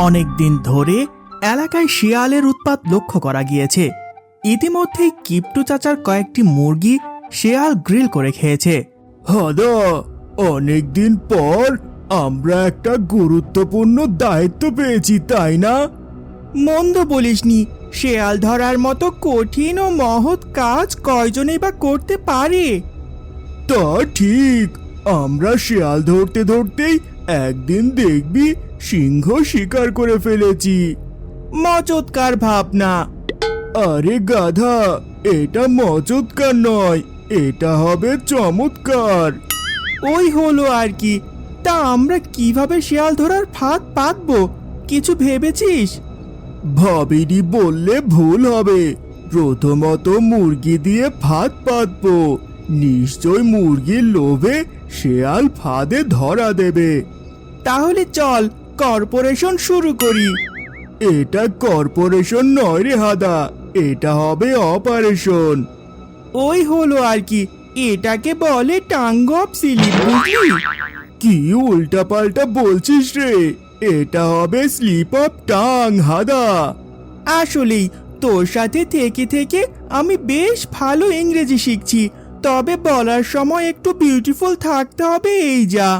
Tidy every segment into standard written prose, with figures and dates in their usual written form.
অনেক দিন ধরে এলাকায় শিয়ালের উৎপাত লক্ষ্য করা গিয়েছে। ইতিমধ্যেই কিপ্টু চাচার কয়েকটি মুরগি শিয়াল গ্রিল করে খেয়েছে। হাদা, অনেকদিন পর আমরা একটা গুরুত্বপূর্ণ দায়িত্ব পেয়েছি, তাই না? মন্দ বলিসনি, শিয়াল ধরার মতো কঠিন ও মহৎ কাজ কয়জনেই বা করতে পারে। তা ঠিক, আমরা শিয়াল ধরতে ধরতেই একদিন দেখবি সিংহ শিকার করে ফেলেছি। মচৎকার ভাবনা। আরে গাধা, এটা মজুতকার নয়, এটা হবে চমৎকার। ওই হলো আর কি। তা আমরা কিভাবে শিয়াল ধরার ফাঁদ পাতবো, কিছু ভেবেছিস? ভাবিনি বললে ভুল হবে। প্রথমত মুরগি দিয়ে ফাঁদ পাতবো। নিশ্চয় মুরগির লোভে শেয়াল ফাঁদে ধরা দেবে। তাহলে চল কর্পোরেশন শুরু করি। এটা কর্পোরেশন নয় রে হাদা, এটা হবে অপারেশন। ওই হলো আর কি, এটাকে বলে টাঙ্গ অফ স্লিপ, বুঝলি? কি উল্টাপাল্টা বলছিস রে? এটা হবে স্লিপ অফ টাং হাদা। আসলেই তোর সাথে থেকে থেকে আমি বেশ ভালো ইংরেজি শিখছি, তবে বলার সময় একটু বিউটিফুল থাকতে হবে, এই যা।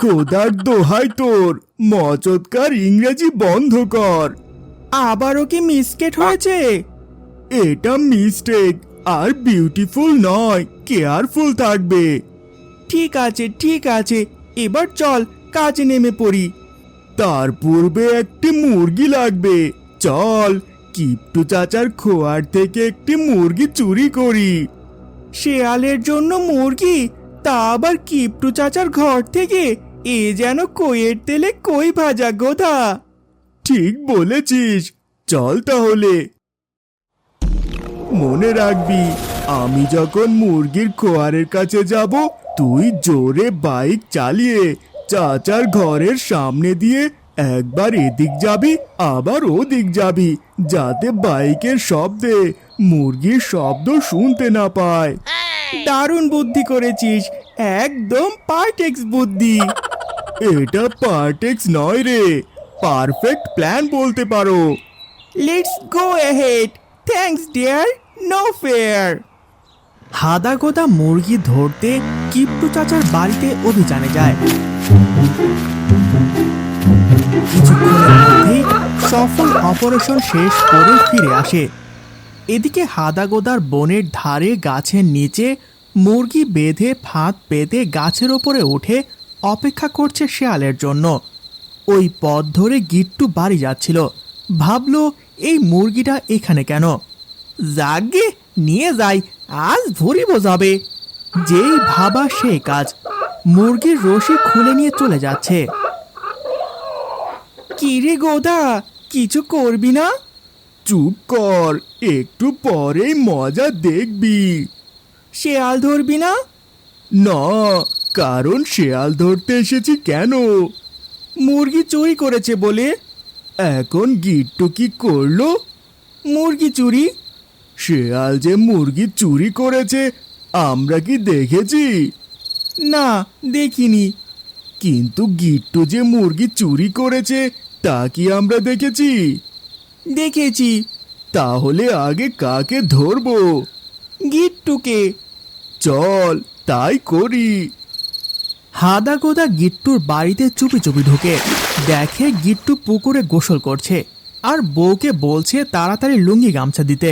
খোদার দোহাই তোর, মচৎকার ইংরেজি বন্ধ কর। আবারও কি মিসকেট হয়েছে? এটা মিস্টেক, আর বিউটিফুল নয়, কেয়ারফুল থাকবে। ঠিক আছে ঠিক আছে, এবার চল কাজে নেমে পড়ি। তার পূর্বে একটি মুরগি লাগবে। চল কিপ্টু চাচার খোয়ার থেকে একটি মুরগি চুরি করি। শেয়ালের জন্য মুরগি, তা আবার কিপ্টু চাচার ঘর থেকে? এ যেন কইয়ের তেলে কই ভাজা গোধা। ঠিক বলেছিস, চল তাহলে। মনে রাখবি, আমি যখন মুরগির খোয়ারের কাছে যাব, তুই জোরে বাইক চালিয়ে চাচার ঘরের সামনে দিয়ে একবার এদিক যাবি আবার ওদিক যাবি, যাতে বাইকের শব্দে মুরগির শব্দ শুনতে না পায়। দারুণ বুদ্ধি করেছিস, একদম পারটেক্স বুদ্ধি। এটা পারটেক্স নয় রে, পারফেক্ট প্ল্যান বলতে পারো। Let's go ahead, thanks dear, no fear. হাদা গোদা মুরগি ধরতে কিপ্টু চাচার বাড়িতে অভিযানে যায়। কিছুক্ষণের মধ্যেই সফল অপারেশন শেষ করে ফিরে আসে। এদিকে হাদাগোদার বনের ধারে গাছের নিচে মুরগি বেঁধে ফাঁদ পেতে গাছের ওপরে উঠে অপেক্ষা করছে শেয়ালের জন্য। ওই পথ ধরে গিট্টু বাড়ি যাচ্ছিল, ভাবলো এই মুরগিটা এখানে কেন। যাগে নিয়ে যাই, আজ ভরিব যাবে। যেই ভাবা সেই কাজ, মুরগির রশি খুলে নিয়ে চলে যাচ্ছে। কি রে গোদা, কিছু করবি না? চুপ কর, একটু পরেই মজা দেখবি। শেয়াল ধরবি না? না, কারণ শেয়াল ধরতে এসেছি কেন? মুরগি চুরি করেছে বলে। এখন গিট্টু কি করলো? মুরগি চুরি? শেয়াল যে মুরগি চুরি করেছে আমরা কি দেখেছি? না, দেখিনি। কিন্তু গিট্টু যে মুরগি চুরি করেছে তা কি আমরা দেখেছি? দেখেছি। তাহলে আগে কাকে ধরবো? গিট্টুকে। চল তাই করি। হাদা গোদা গিট্টুর বাড়িতে চুপি চুপি ঢুকে দেখে গিট্টু পুকুরে গোসল করছে আর বউকে বলছে তাড়াতাড়ি লুঙ্গি গামছা দিতে।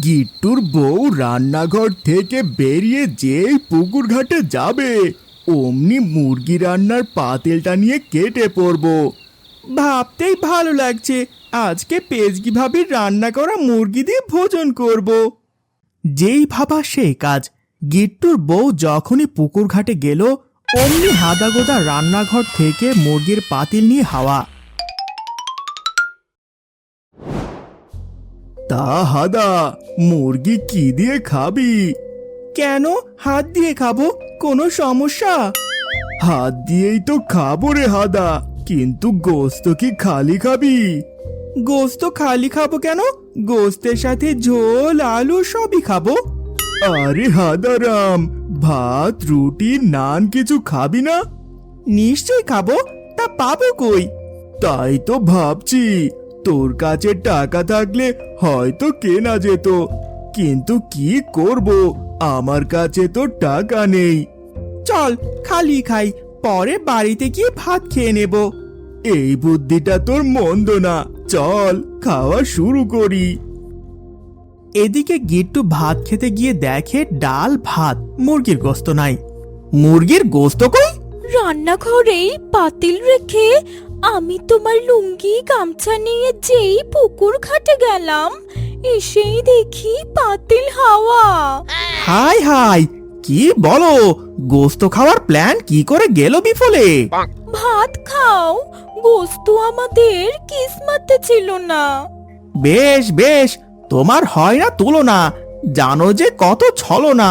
গিট্টুর বউ রান্নাঘর থেকে বেরিয়ে যেই পুকুর ঘাটে যাবে, অমনি মুরগি রান্নার পাতিলটা নিয়ে কেটে পড়বো। ভাবতেই ভালো লাগছে, আজকে পেজগি ভাবির রান্না করা মুরগি দিয়ে ভোজন করব। যেই ভাবা সেই কাজ। গিট্টুর বউ যখনই পুকুর ঘাটে গেল, অমনি হাদাগোদা রান্নাঘর থেকে মুরগির পাতিল নিয়ে হাওয়া। তা হাদা, মুরগি কি দিয়ে খাবি? কেন, হাত দিয়ে খাবো, কোনো সমস্যা? হাত দিয়েই তো খাবো রে হাদা, কিন্তু গোস্ত কি খালি খাবি? গোস্ত খালি খাবো কেন, গোস্তের সাথে ঝোল আলু সবই খাবো। আরে হাদারাম, ভাত রুটি নান কিছু খাবি না? নিশ্চয় খাবো, তা পাবো কই? তাই তো ভাবছি, তোর কাছে টাকা থাকলে হয়তো কেনা যেত, কিন্তু কি করব, আমার কাছে তো টাকা নেই। চল খালি খাই, পরে বাড়িতে গিয়ে ভাত খেয়ে নেব। এই বুদ্ধিটা তোর মন্দ না, চল খাওয়া শুরু করি। এদিকে গিট্টু ভাত খেতে গিয়ে দেখে ডাল ভাত, মুরগির গোস্ত নাই। মুরগির গোস্ত কই? রান্নাঘরেই পাতিল রেখে আমি তোমার লুঙ্গি গামছা নিয়ে যেই পুকুর ঘাটে গেলাম, এসেই দেখি পাতিল হাওয়া। হাই হাই, কি বলো? গোস্ত খাওয়ার প্ল্যান কি করে গেল বিফলে? ভাত খাও, গোস্ত আমাদের কিসমতে ছিল না। বেশ বেশ, তোমার হয় না তুলনা, জানো যে কত ছলনা।